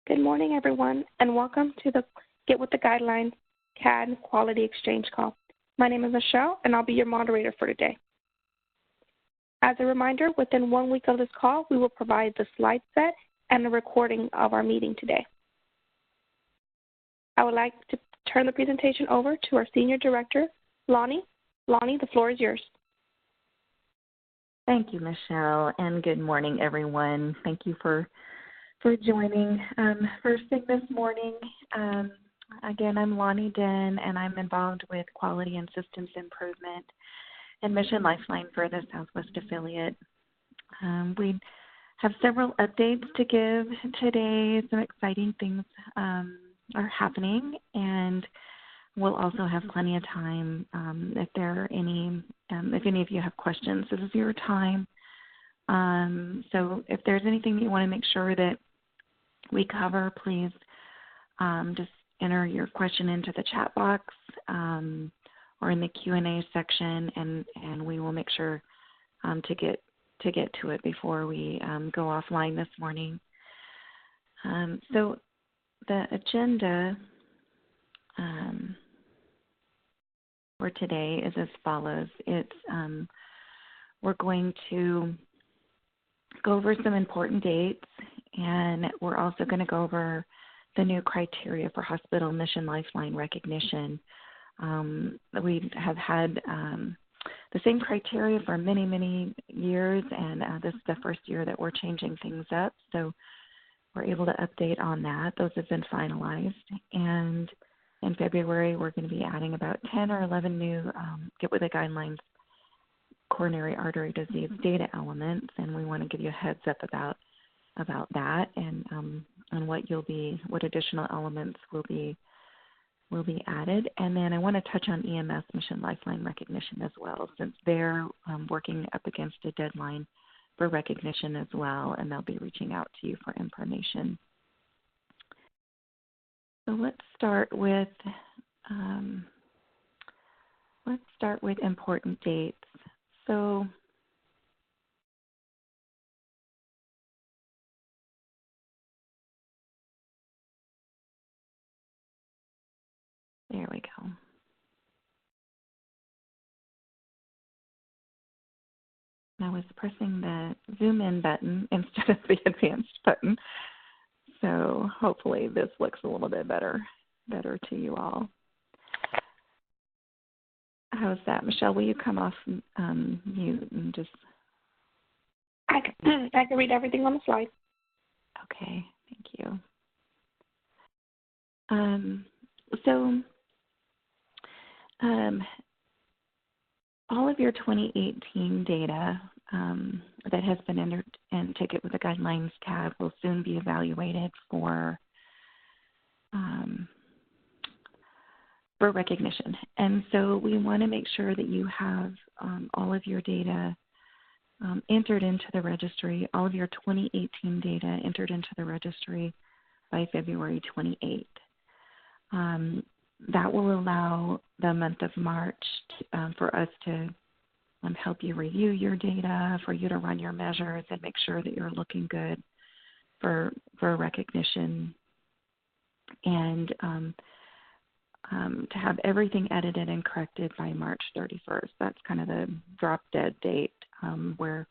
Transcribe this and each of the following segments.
Good morning, everyone, and welcome to the Get with the Guidelines CAD Quality Exchange Call. My name is Michelle, and I'll be your moderator for today. As a reminder, within 1 week of this call, we will provide the slide set and a recording of our meeting today. I would like to turn the presentation over to our Senior Director, Lonnie. Lonnie, the floor is yours. Thank you, Michelle, and good morning, everyone. Thank you for joining. First thing this morning, again, I'm Lonnie Den, and I'm involved with Quality and Systems Improvement and Mission Lifeline for the Southwest Affiliate. We have several updates to give today. Some exciting things are happening, and we'll also have plenty of time if there are any, if any of you have questions. This is your time. So if there's anything that you want to make sure that we cover, please just enter your question into the chat box or in the Q&A section, and we will make sure to get to it before we go offline this morning. So the agenda for today is as follows. We're going to go over some important dates, and we're also going to go over the new criteria for hospital Mission Lifeline recognition. We have had the same criteria for many, many years, and this is the first year that we're changing things up, so we're able to update on that. Those have been finalized, and in February we're going to be adding about 10 or 11 new Get With the Guidelines coronary artery disease data elements, and we want to give you a heads up about that and what additional elements will be added. And then I want to touch on EMS Mission Lifeline recognition as well, since they're working up against a deadline for recognition as well, and they'll be reaching out to you for information. So let's start with important dates. So there we go. I was pressing the zoom in button instead of the advanced button. So hopefully this looks a little bit better to you all. How's that? Michelle, will you come off mute and just... I can read everything on the slide. Okay, thank you. All of your 2018 data that has been entered in Get With the Guidelines CAD will soon be evaluated for recognition. And so we want to make sure that you have all of your data entered into the registry, all of your 2018 data entered into the registry by February 28th. That will allow the month of March for us to help you review your data, for you to run your measures and make sure that you're looking good for recognition, and to have everything edited and corrected by March 31st. That's kind of the drop dead date where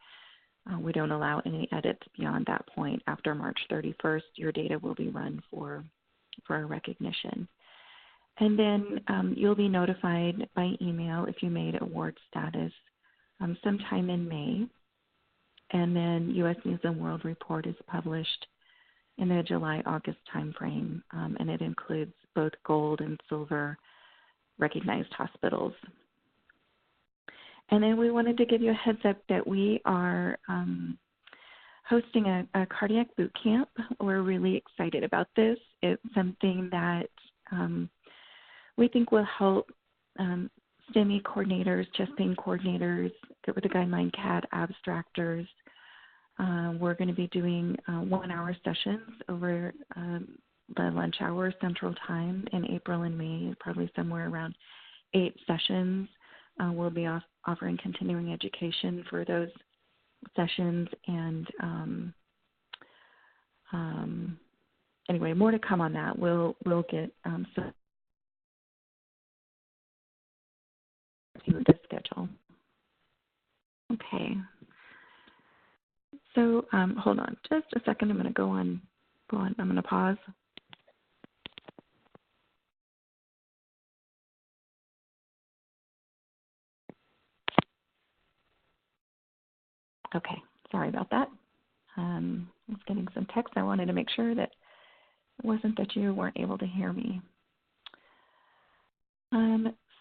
we don't allow any edits beyond that point. After March 31st, your data will be run for recognition. And then you'll be notified by email if you made award status sometime in May. And then U.S. News & World Report is published in the July-August timeframe, and it includes both gold and silver recognized hospitals. And then we wanted to give you a heads up that we are hosting a cardiac boot camp. We're really excited about this. It's something that we think will help STEMI coordinators, chest pain coordinators, Get With the Guideline CAD abstractors. We're going to be doing 1-hour sessions over the lunch hour Central Time in April and May, probably somewhere around 8 sessions. We'll be offering continuing education for those sessions, and anyway, more to come on that. We'll get some to the schedule. Okay. So hold on just a second. I'm going to go on. I'm going to pause. Okay. Sorry about that. I was getting some text. I wanted to make sure that it wasn't that you weren't able to hear me.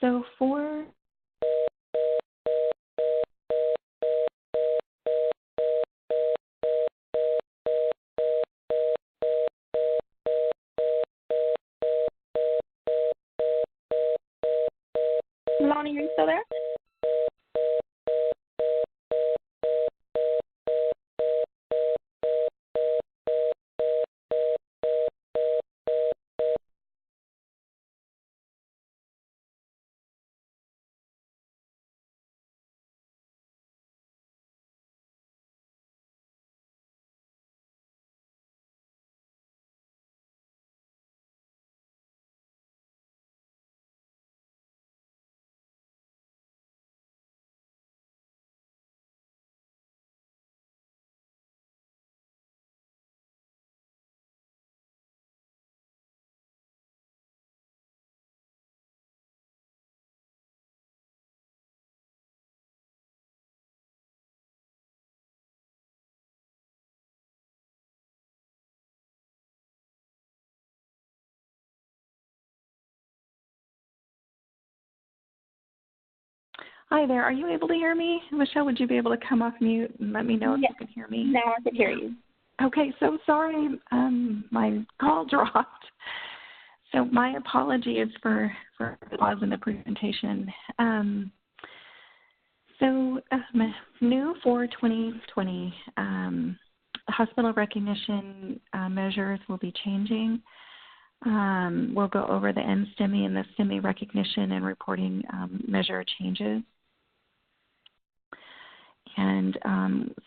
So for Lonnie, are you still there? Hi there. Are you able to hear me? Michelle, would you be able to come off mute and let me know if you can hear me? Now I can hear you. Okay, so sorry, my call dropped. So my apologies for the pause in the presentation. New for 2020, hospital recognition measures will be changing. We'll go over the NSTEMI and the STEMI recognition and reporting measure changes. And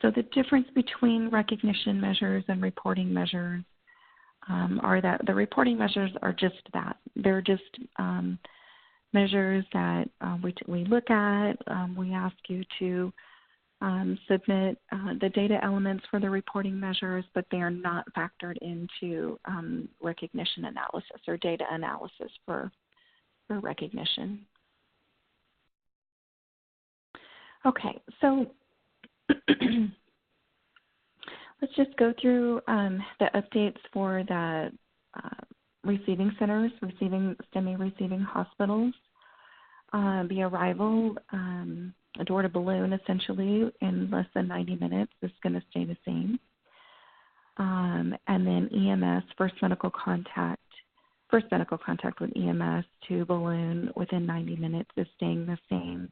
so the difference between recognition measures and reporting measures are that the reporting measures are just that. They're just measures that we look at. We ask you to submit the data elements for the reporting measures, but they are not factored into recognition analysis or data analysis for recognition. Okay, so let's just go through the updates for the receiving centers, STEMI receiving hospitals. The arrival, door to balloon essentially in less than 90 minutes is going to stay the same. And then EMS, first medical contact with EMS to balloon within 90 minutes is staying the same.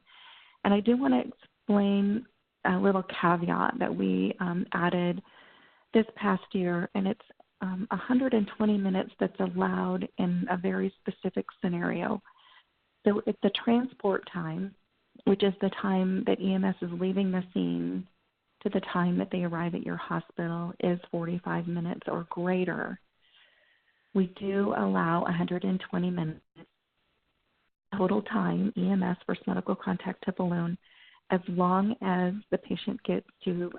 And I do want to explain a little caveat that we added this past year, and it's 120 minutes that's allowed in a very specific scenario. So if the transport time, which is the time that EMS is leaving the scene to the time that they arrive at your hospital, is 45 minutes or greater, we do allow 120 minutes total time, EMS, first medical contact to balloon, as long as the patient gets to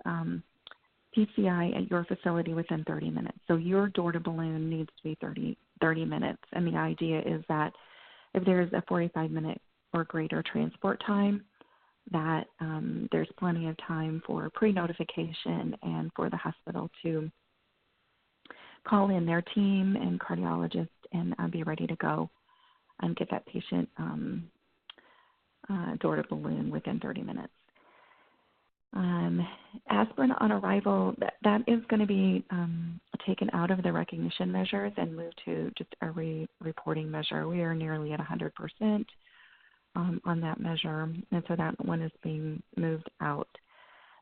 PCI at your facility within 30 minutes. So your door to balloon needs to be 30 minutes. And the idea is that if there's a 45-minute or greater transport time, that there's plenty of time for pre-notification and for the hospital to call in their team and cardiologist and be ready to go and get that patient door to balloon within 30 minutes. Aspirin on arrival, that is going to be taken out of the recognition measures and moved to just a reporting measure. We are nearly at 100% on that measure, and so that one is being moved out.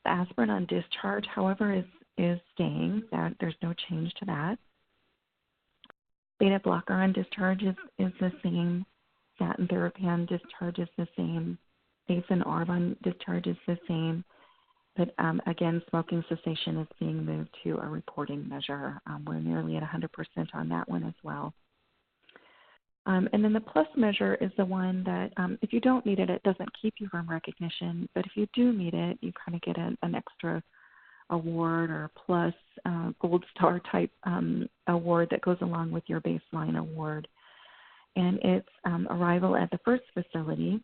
The aspirin on discharge, however, is staying. There's no change to that. Beta blocker on discharge is the same. Statin therapy on discharge is the same. ACE and ARB on discharge is the same. But again, smoking cessation is being moved to a reporting measure. We're nearly at 100% on that one as well. And then the plus measure is the one that if you don't need it, it doesn't keep you from recognition. But if you do need it, you kind of get an extra award or plus gold star type award that goes along with your baseline award. And it's arrival at the first facility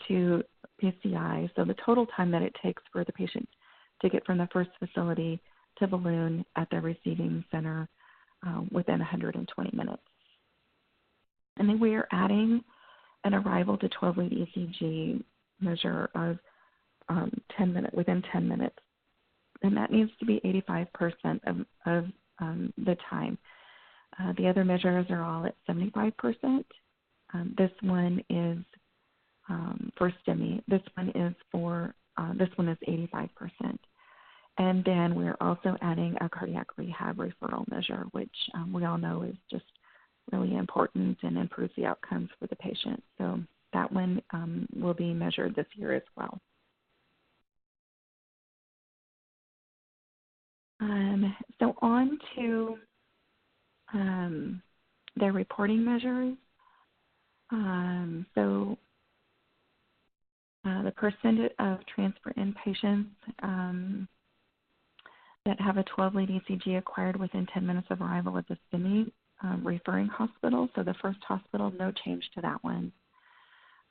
to PCI. So the total time that it takes for the patient to get from the first facility to balloon at the receiving center within 120 minutes. And then we are adding an arrival to 12-lead ECG measure of 10 minutes, within 10 minutes. And that needs to be 85% of the time. The other measures are all at 75%. This one is for STEMI. This one is 85%. And then we're also adding a cardiac rehab referral measure, which we all know is just really important and improves the outcomes for the patient. So that one will be measured this year as well. So on to their reporting measures. The percentage of transfer inpatients that have a 12-lead ECG acquired within 10 minutes of arrival at the STEMI referring hospital. So the first hospital, no change to that one.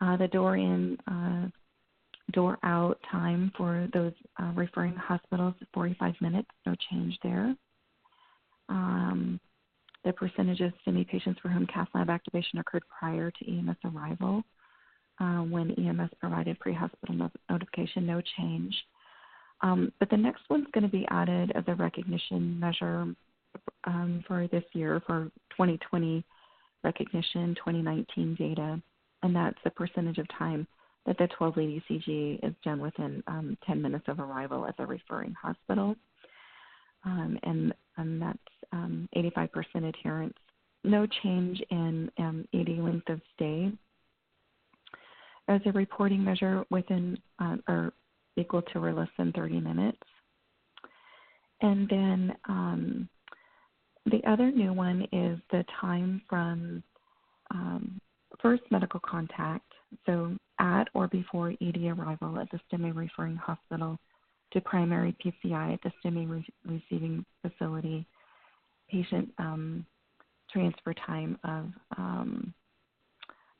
The door in, door out time for those referring hospitals is 45 minutes, no change there. The percentage of STEMI patients for whom cath lab activation occurred prior to EMS arrival, when EMS provided pre-hospital notification, no change. But the next one's going to be added as a recognition measure for this year, for 2020 recognition, 2019 data, and that's the percentage of time that the 12-lead ECG is done within 10 minutes of arrival at the referring hospital. And that's 85% adherence. No change in ED length of stay as a reporting measure within or equal to or less than 30 minutes. And then the other new one is the time from first medical contact, so at or before ED arrival at the STEMI referring hospital, to primary PCI at the STEMI receiving facility, patient transfer time of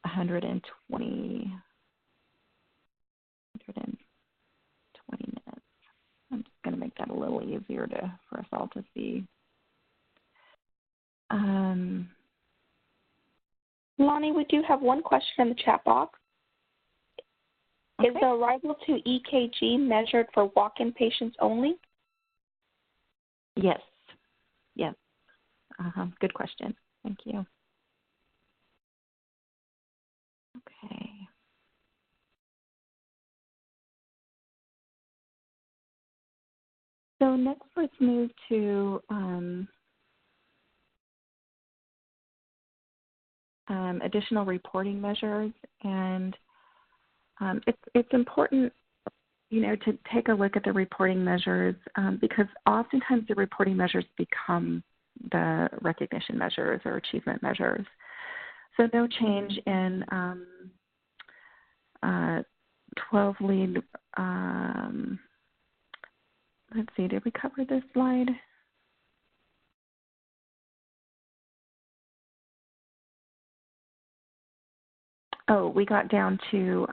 120 minutes. I'm just going to make that a little easier for us all to see. Lonnie, we do have one question in the chat box. Okay. Is the arrival to EKG measured for walk-in patients only? Yes. Yes. Good question. Thank you. Okay. So next, let's move to additional reporting measures, and it's important, to take a look at the reporting measures because oftentimes the reporting measures become the recognition measures or achievement measures. So no change in 12-lead. Let's see, did we cover this slide? Oh, we got down to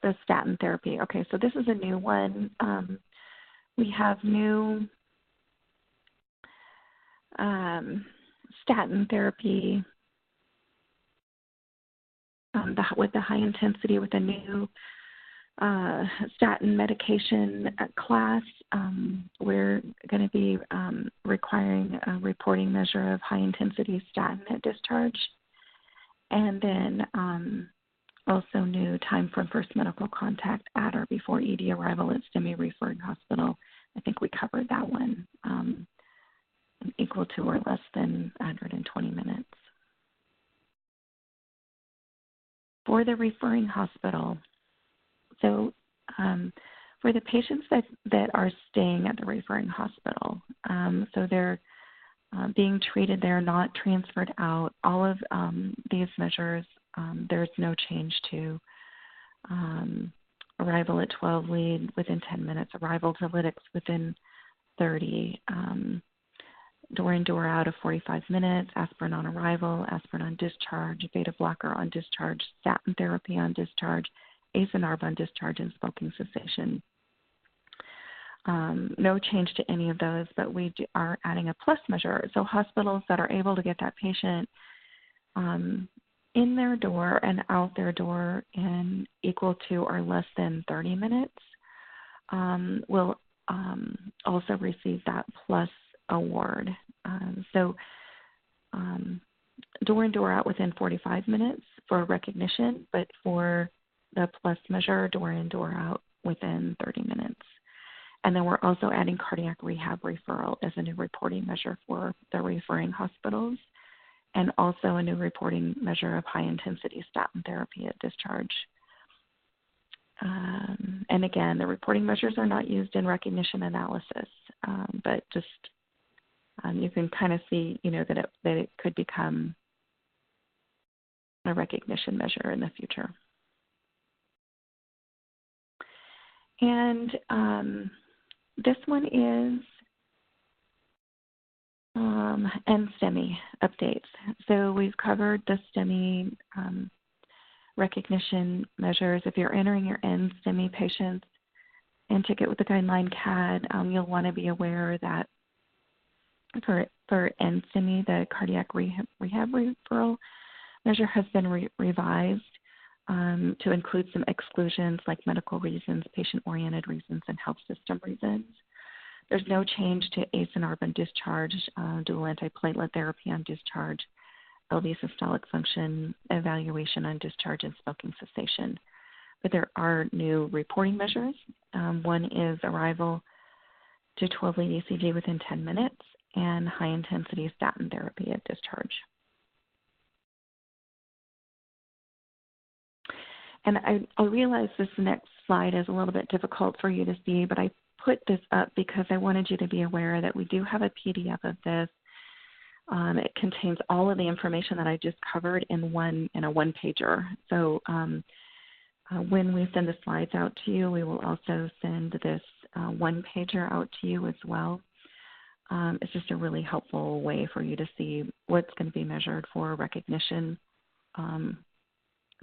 the statin therapy. Okay, so this is a new one. We have new statin therapy with the high intensity, with a new statin medication class. We're going to be requiring a reporting measure of high intensity statin at discharge. And then also new time from first medical contact at or before ED arrival at STEMI referring hospital. I think we covered that one, equal to or less than 120 minutes. For the referring hospital, so For the patients that are staying at the referring hospital, so they're being treated, they're not transferred out, all of these measures, there's no change to arrival at 12 lead within 10 minutes, arrival to lytics within 30, door in, door out of 45 minutes, aspirin on arrival, aspirin on discharge, beta blocker on discharge, statin therapy on discharge, ACE and ARB on discharge, and smoking cessation. No change to any of those, but we are adding a plus measure. So hospitals that are able to get that patient in their door and out their door in equal to or less than 30 minutes will also receive that plus award. So door in, door out within 45 minutes for recognition, but for the plus measure, door in, door out within 30 minutes. And then we're also adding cardiac rehab referral as a new reporting measure for the referring hospitals, and also a new reporting measure of high-intensity statin therapy at discharge. And again, the reporting measures are not used in recognition analysis, but just you can kind of see, that it could become a recognition measure in the future. And this one is NSTEMI updates. So we've covered the STEMI recognition measures. If you're entering your NSTEMI patients into Get with the Guideline CAD, you'll want to be aware that for NSTEMI, the cardiac rehab referral measure has been revised to include some exclusions like medical reasons, patient-oriented reasons, and health system reasons. There's no change to ACE and ARB on discharge, dual antiplatelet therapy on discharge, LV systolic function evaluation on discharge, and smoking cessation. But there are new reporting measures. One is arrival to 12-lead ECG within 10 minutes and high-intensity statin therapy at discharge. And I realize this next slide is a little bit difficult for you to see, but I put this up because I wanted you to be aware that we do have a PDF of this. It contains all of the information that I just covered in a one-pager. So when we send the slides out to you, we will also send this one-pager out to you as well. It's just a really helpful way for you to see what's going to be measured for recognition.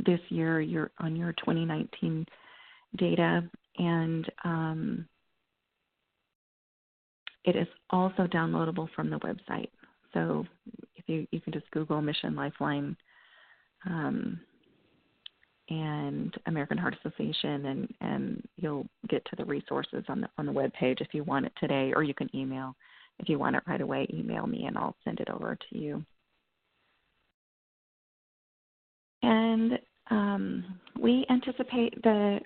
This year, you're on your 2019 data, and it is also downloadable from the website. So if you can just Google Mission Lifeline and American Heart Association, and you'll get to the resources on the web page if you want it today, or you can email. If you want it right away, email me and I'll send it over to you. And we anticipate that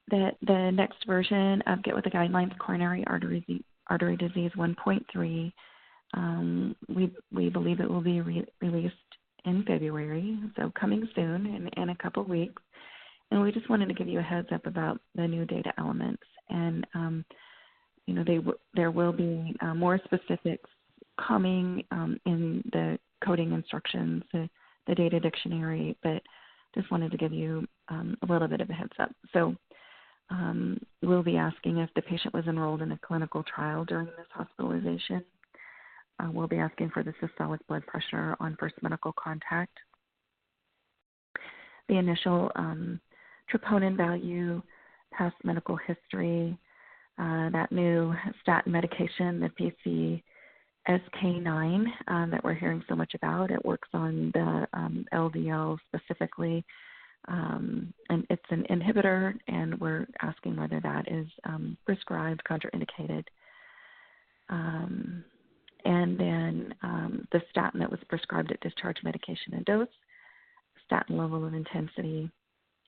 the next version of Get with the Guidelines-CORONARY Artery Disease 1.3, we believe it will be released in February, so coming soon in a couple weeks. And we just wanted to give you a heads up about the new data elements. And, there will be more specifics coming in the coding instructions, the data dictionary, but just wanted to give you a little bit of a heads up. So we'll be asking if the patient was enrolled in a clinical trial during this hospitalization. We'll be asking for the systolic blood pressure on first medical contact, the initial troponin value, past medical history, that new statin medication, the PCSK9 that we're hearing so much about. It works on the LDL specifically, and it's an inhibitor, and we're asking whether that is prescribed, contraindicated. And then the statin that was prescribed at discharge, medication and dose, statin level of intensity,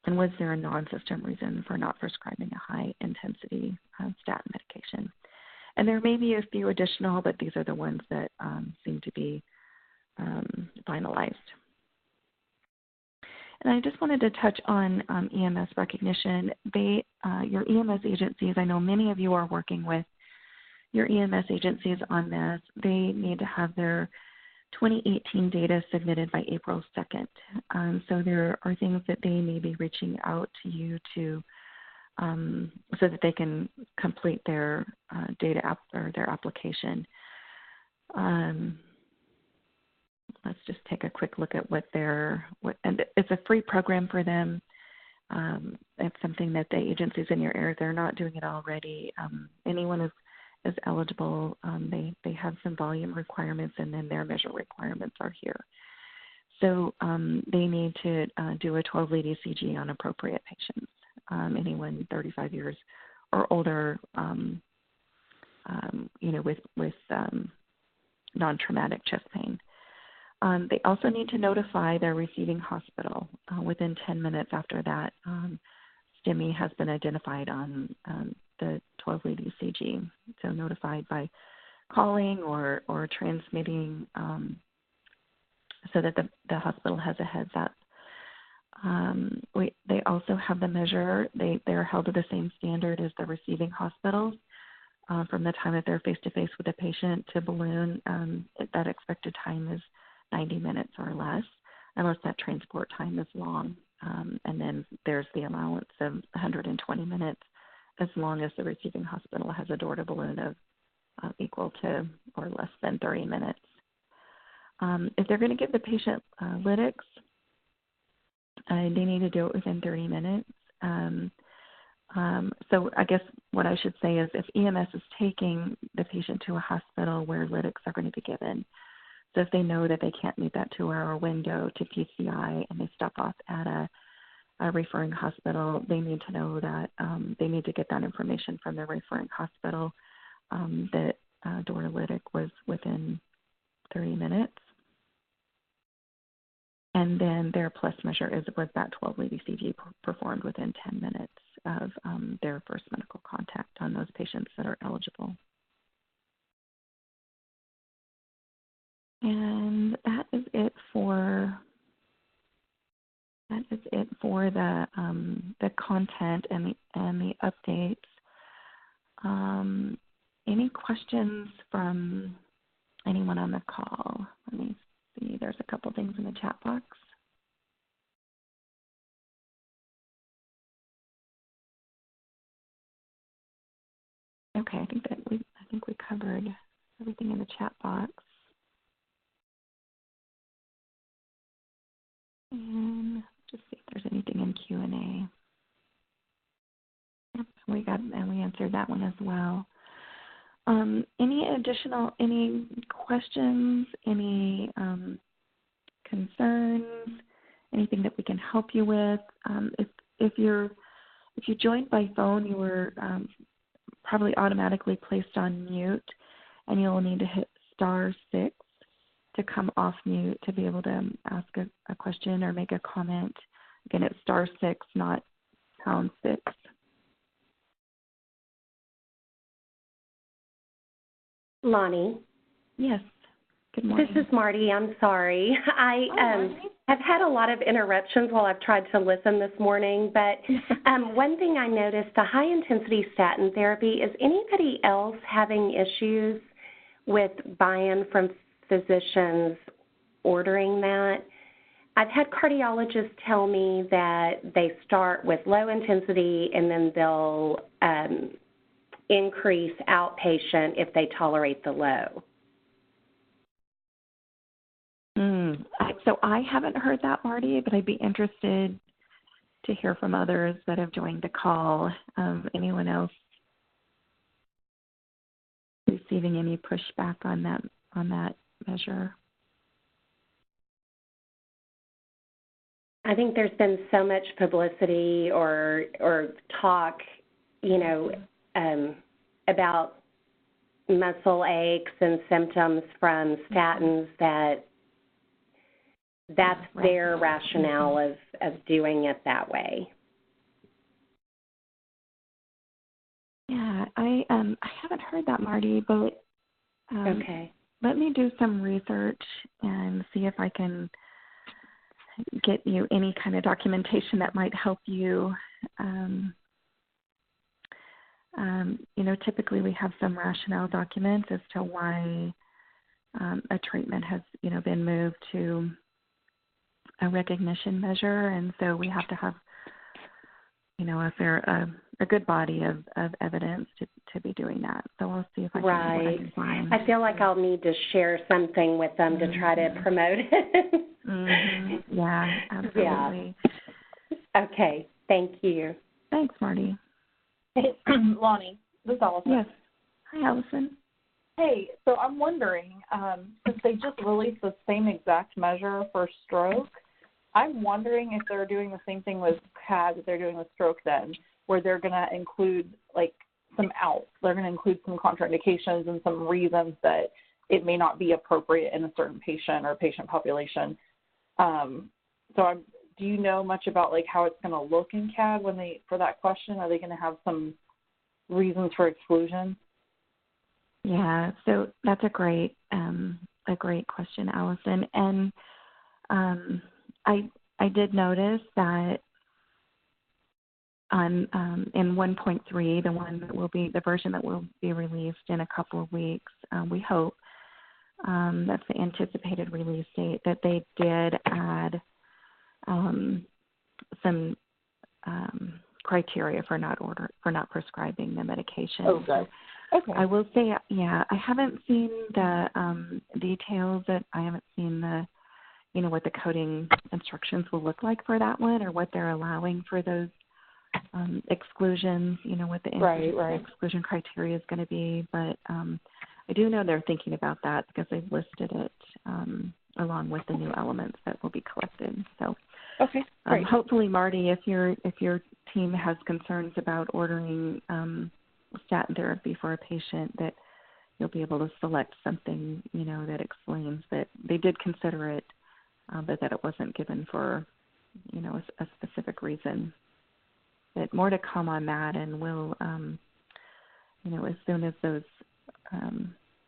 and was there a non-system reason for not prescribing a high-intensity statin medication. And there may be a few additional, but these are the ones that seem to be finalized. And I just wanted to touch on EMS recognition. Your EMS agencies, I know many of you are working with your EMS agencies on this. They need to have their 2018 data submitted by April 2nd. So there are things that they may be reaching out to you to so that they can complete their their application. Let's just take a quick look at and it's a free program for them. It's something that the agencies in your area, they're not doing it already. Anyone is eligible. They have some volume requirements, and then their measure requirements are here. So they need to do a 12-lead ECG on appropriate patients. Anyone 35 years or older, with non-traumatic chest pain. They also need to notify their receiving hospital within 10 minutes after that. STEMI has been identified on the 12-lead ECG, so notified by calling or transmitting so that the hospital has a heads up. They also have the measure. They're held to the same standard as the receiving hospitals. From the time that they're face-to-face with the patient to balloon, that expected time is 90 minutes or less, unless that transport time is long. And then there's the allowance of 120 minutes, as long as the receiving hospital has a door-to-balloon of equal to or less than 30 minutes. If they're going to give the patient lytics, they need to do it within 30 minutes. So I guess what I should say is if EMS is taking the patient to a hospital where lytics are going to be given, so if they know that they can't meet that 2-hour window to PCI and they stop off at a referring hospital, they need to know that they need to get that information from their referring hospital that door-to-lytic was within 30 minutes. And then their plus measure was that 12-lead ECG performed within 10 minutes of their first medical contact on those patients that are eligible. And that is it for the content and the updates. Any questions from anyone on the call? Let me see. There's a couple things in the chat box. Okay, I think we covered everything in the chat box. And just see if there's anything in Q&A. Yep, we answered that one as well. Any questions, any concerns, anything that we can help you with? If you joined by phone, you were probably automatically placed on mute, and you'll need to hit *6 to come off mute to be able to ask a question or make a comment. Again, it's *6, not #6. Lonnie. Yes. Good morning. This is Marty. I'm sorry. I have had a lot of interruptions while I've tried to listen this morning, but one thing I noticed, the high-intensity statin therapy, is anybody else having issues with buy-in from physicians ordering that? I've had cardiologists tell me that they start with low intensity and then they'll increase outpatient if they tolerate the low. So I haven't heard that, Marty, but I'd be interested to hear from others that have joined the call. Anyone else receiving any pushback on that measure? I think there's been so much publicity or talk, about muscle aches and symptoms from statins that's their rationale of doing it that way. Yeah, I haven't heard that, Marty, but okay. Let me do some research and see if I can get you any kind of documentation that might help you. Typically we have some rationale documents as to why a treatment has, been moved to a recognition measure, and so we have to have, a good body of evidence to be doing that. So I'll see if I can find. I feel like I'll need to share something with them to try to promote it. Yeah, absolutely. Yeah. Okay, thank you. Thanks, Marty. Hey, Lonnie, this is Allison. Yes. Hi, Allison. Hey, so I'm wondering, since they just released the same exact measure for stroke, I'm wondering if they're doing the same thing with CAD that they're doing with stroke then, where they're going to include, some outs. They're going to include some contraindications and some reasons that it may not be appropriate in a certain patient or patient population. Do you know much about, how it's going to look in CAD for that question? Are they going to have some reasons for exclusion? Yeah, so that's a great question, Allison. And I did notice that on in 1.3, the one that will be the version that will be released in a couple of weeks, we hope that's the anticipated release date, that they did add some criteria for not prescribing the medication. Oh, good. Okay. I will say, I haven't seen the details. I haven't seen the, what the coding instructions will look like for that one, or what they're allowing for those exclusions. What the exclusion criteria is going to be. But I do know they're thinking about that because they've listed it along with the new elements that will be collected. So, okay, great. Hopefully, Marty, if your team has concerns about ordering statin therapy for a patient, that you'll be able to select something, that explains that they did consider it, but that it wasn't given for, a specific reason. But more to come on that, and we'll, as soon as those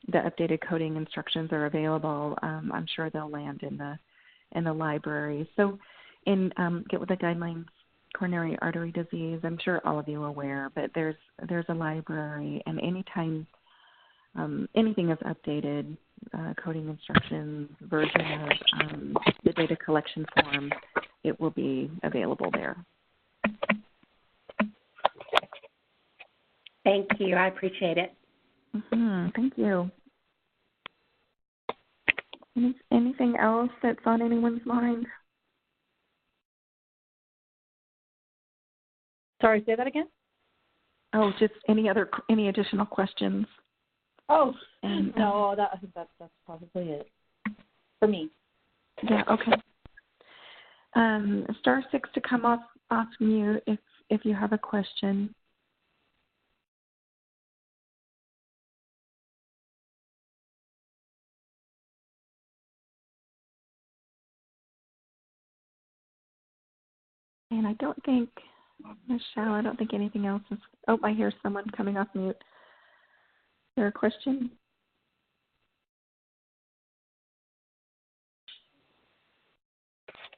the updated coding instructions are available, I'm sure they'll land in the library. So, in Get with the Guidelines Coronary Artery Disease, I'm sure all of you are aware, but there's a library, and anytime anything is updated, coding instructions, version of the data collection form, it will be available there. Thank you. I appreciate it. Thank you. Anything else that's on anyone's mind? Sorry, say that again? Oh, just any additional questions? Oh, and, no, I think that's probably it for me. Yeah, okay. Star 6 to come off mute if you have a question. And I don't think, Michelle, I don't think anything else is. Oh, I hear someone coming off mute. Is there a question?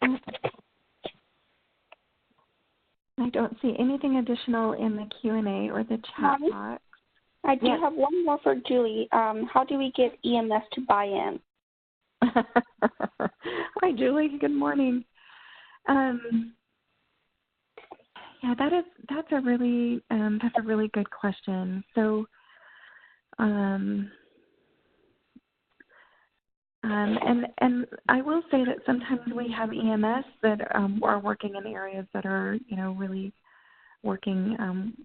I don't see anything additional in the Q&A or the chat box. I do have one more for Julie. How do we get EMS to buy in? Hi, Julie. Good morning. Yeah, that's a really good question. So, and I will say that sometimes we have EMS that are working in areas that are, really working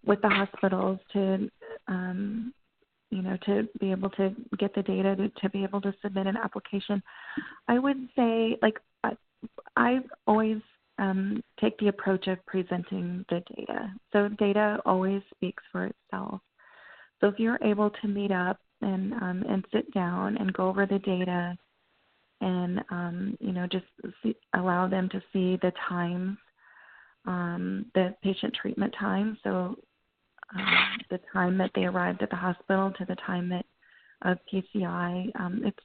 with the hospitals to, to be able to get the data to be able to submit an application. I would say, I always take the approach of presenting the data. So data always speaks for itself. So if you're able to meet up and sit down and go over the data and, just allow them to see the times, the patient treatment time. So the time that they arrived at the hospital to the time that of PCI, it's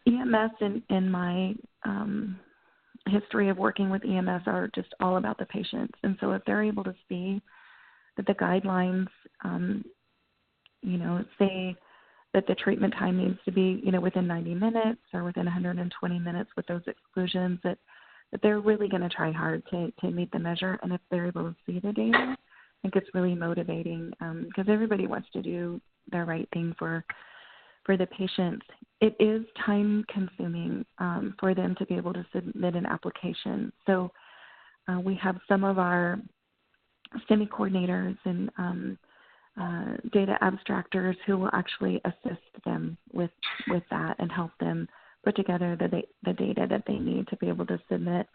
EMS in my history of working with EMS are just all about the patients. And so if they're able to see that the guidelines, say that the treatment time needs to be, within 90 minutes or within 120 minutes with those exclusions, that they're really going to try hard to meet the measure. And if they're able to see the data, I think it's really motivating because everybody wants to do the right thing for the patients. It is time consuming for them to be able to submit an application. So we have some of our STEMI coordinators and data abstractors who will actually assist them with that and help them put together the data that they need to be able to submit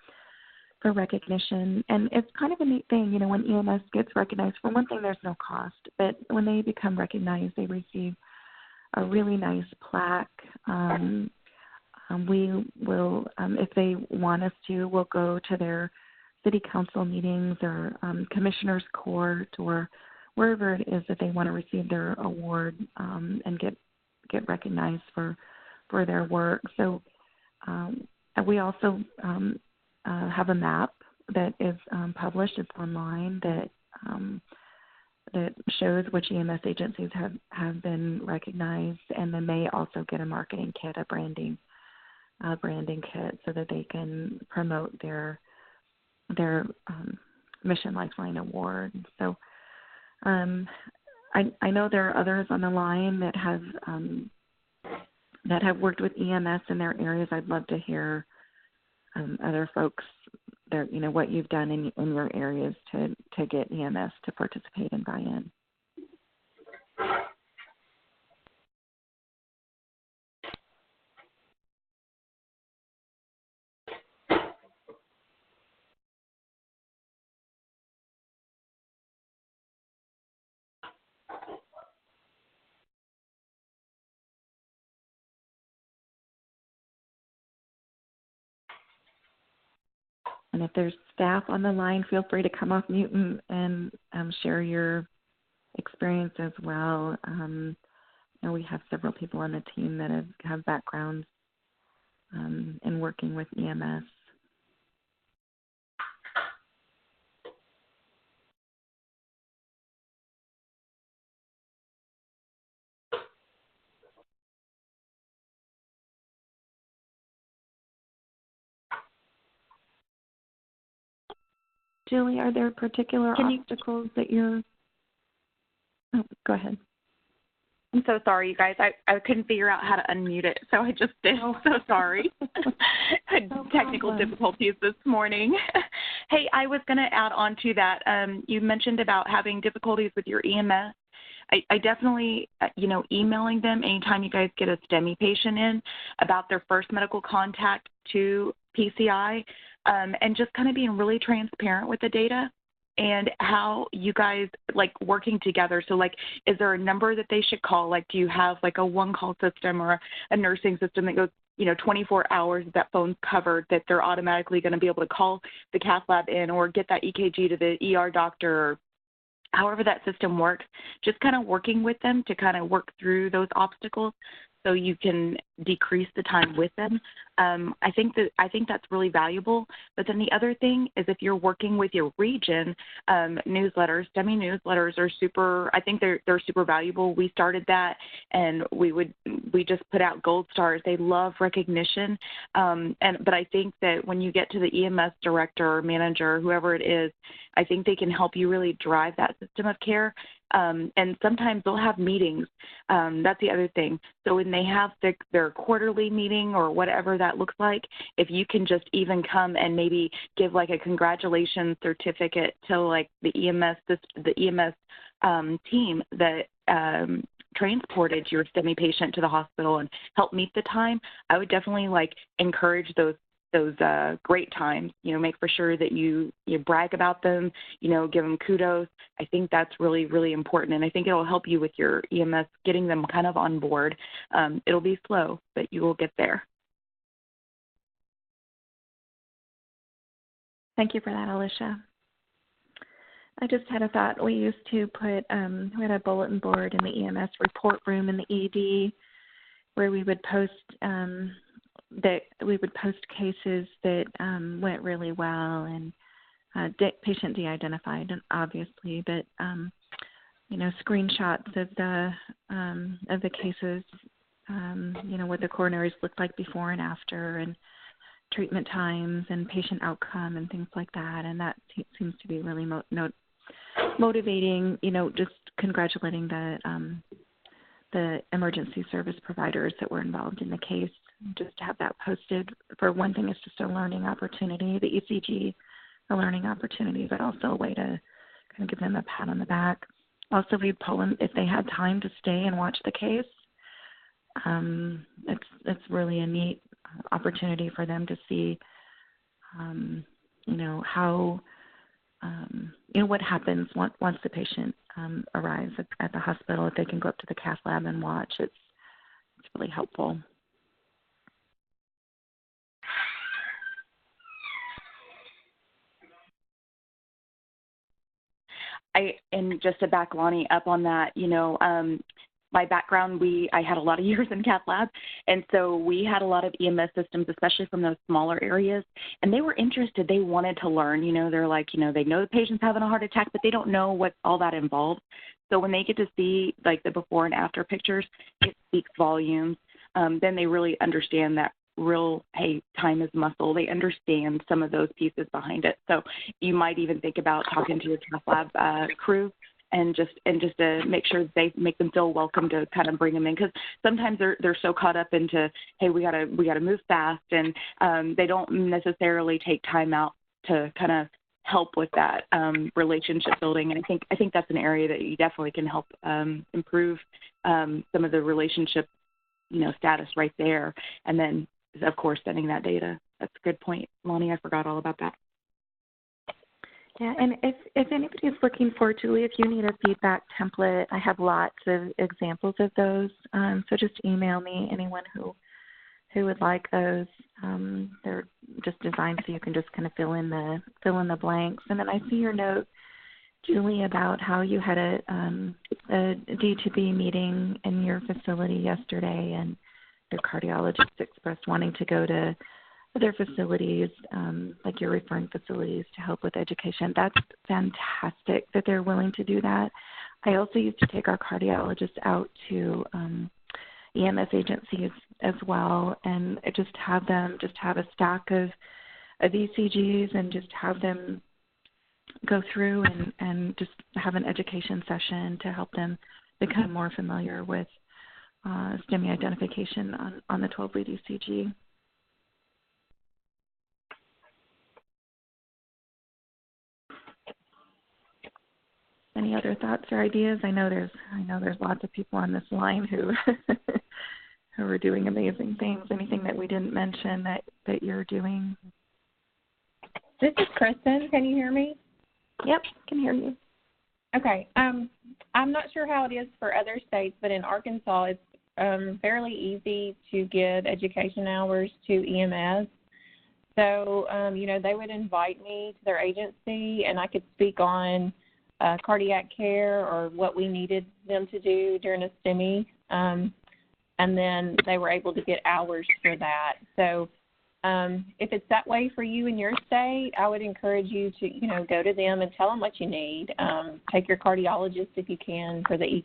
for recognition. And it's kind of a neat thing, when EMS gets recognized, for one thing, there's no cost, but when they become recognized, they receive a really nice plaque. We will, if they want us to, we'll go to their city council meetings or commissioner's court or wherever it is that they want to receive their award and get recognized for their work. So we also have a map that is published. It's online that shows which EMS agencies have been recognized, and then they also get a marketing kit, a branding kit, so that they can promote their Mission Lifeline Award. So I know there are others on the line that have worked with EMS in their areas. I'd love to hear other folks what you've done in your areas to get EMS to participate and buy in. And if there's staff on the line, feel free to come off mute and share your experience as well. We have several people on the team that have backgrounds in working with EMS. Julie, are there particular obstacles that you're... Oh, go ahead. I'm so sorry, you guys. I couldn't figure out how to unmute it, so I just did. Oh. So sorry. Had technical difficulties this morning. Hey, I was going to add on to that. You mentioned about having difficulties with your EMS. I definitely, emailing them anytime you guys get a STEMI patient in about their first medical contact to PCI, and just kind of being really transparent with the data and how you guys working together. So is there a number that they should call? Do you have a one-call system or a nursing system that goes 24 hours that phone's covered, that they're automatically going to be able to call the cath lab in or get that EKG to the ER doctor, or however that system works, just kind of working with them to kind of work through those obstacles so you can decrease the time with them. I think that's really valuable. But then the other thing is, if you're working with your region, newsletters, STEMI newsletters are super. I think they're super valuable. We started that, and we just put out gold stars. They love recognition, but I think that when you get to the EMS director or manager, whoever it is, I think they can help you really drive that system of care. And sometimes they'll have meetings. That's the other thing. So when they have their quarterly meeting or whatever that looks like, if you can just even come and maybe give a congratulations certificate to the EMS team that transported your STEMI patient to the hospital and help meet the time, I would definitely encourage those great times, make for sure that you brag about them, give them kudos. I think that's really, really important. And I think it'll help you with your EMS, getting them kind of on board. It'll be slow, but you will get there. Thank you for that, Alicia. I just had a thought. We used to put, we had a bulletin board in the EMS report room in the ED where we would post that we would post cases that went really well and patient de-identified, obviously, but screenshots of the cases, what the coronaries looked like before and after, and treatment times and patient outcome and things like that. And that seems to be really motivating. Just congratulating the emergency service providers that were involved in the case. Just to have that posted, for one thing, it's just a learning opportunity, the ECG, a learning opportunity, but also a way to kind of give them a pat on the back. Also, we'd pull them if they had time to stay and watch the case. It's really a neat opportunity for them to see, how, what happens once the patient arrives at the hospital. If they can go up to the cath lab and watch, it's really helpful. And just to back Lonnie up on that, my background, I had a lot of years in cath lab, and so we had a lot of EMS systems, especially from those smaller areas, and they were interested. They wanted to learn. They're like, they know the patient's having a heart attack, but they don't know what all that involves. So when they get to see, like, the before and after pictures, it speaks volumes. Then they really understand that real, hey, time is muscle. They understand some of those pieces behind it. So you might even think about talking to your cath lab crew and just to make sure they make them feel welcome to kind of bring them in, because sometimes they're so caught up into, hey, we gotta move fast, and they don't necessarily take time out to kind of help with that relationship building. And I think that's an area that you definitely can help improve some of the relationship status right there. And then, of course, sending that data. That's a good point, Lonnie. I forgot all about that. Yeah, and if anybody is looking for, Julie, if you need a feedback template, I have lots of examples of those. So just email me, anyone who would like those. They're just designed so you can just kind of fill in the blanks. And then I see your note, Julie, about how you had a D2B meeting in your facility yesterday, and your cardiologist expressed wanting to go to other facilities, like your referring facilities, to help with education. That's fantastic that they're willing to do that. I also used to take our cardiologists out to EMS agencies as well, and just have a stack of ECGs and just have them go through and just have an education session to help them become more familiar with STEMI identification on the 12-lead ECG. Any other thoughts or ideas? I know there's lots of people on this line who who are doing amazing things. Anything that we didn't mention that you're doing? This is Kristen. Can you hear me? Yep, can hear you. Okay. I'm not sure how it is for other states, but in Arkansas, it's fairly easy to give education hours to EMS. So, they would invite me to their agency, and I could speak on cardiac care or what we needed them to do during a STEMI, and then they were able to get hours for that. So if it's that way for you in your state, I would encourage you to, go to them and tell them what you need. Take your cardiologist if you can for the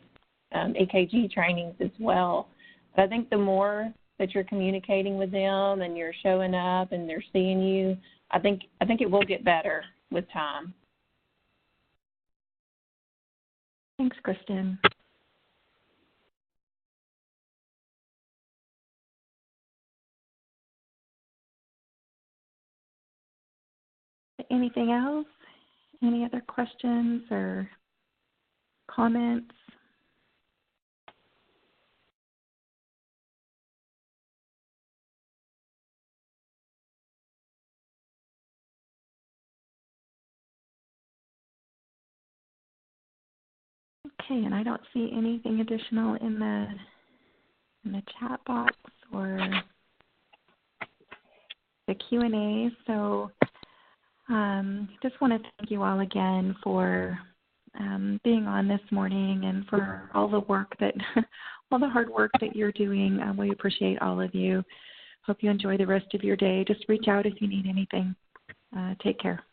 EKG trainings as well. But I think the more that you're communicating with them and you're showing up and they're seeing you, I think it will get better with time. Thanks, Kristen. Anything else? Any other questions or comments? Okay, and I don't see anything additional in the chat box or the Q&A. So just want to thank you all again for being on this morning and for all the work all the hard work that you're doing. We appreciate all of you. Hope you enjoy the rest of your day. Just reach out if you need anything. Take care.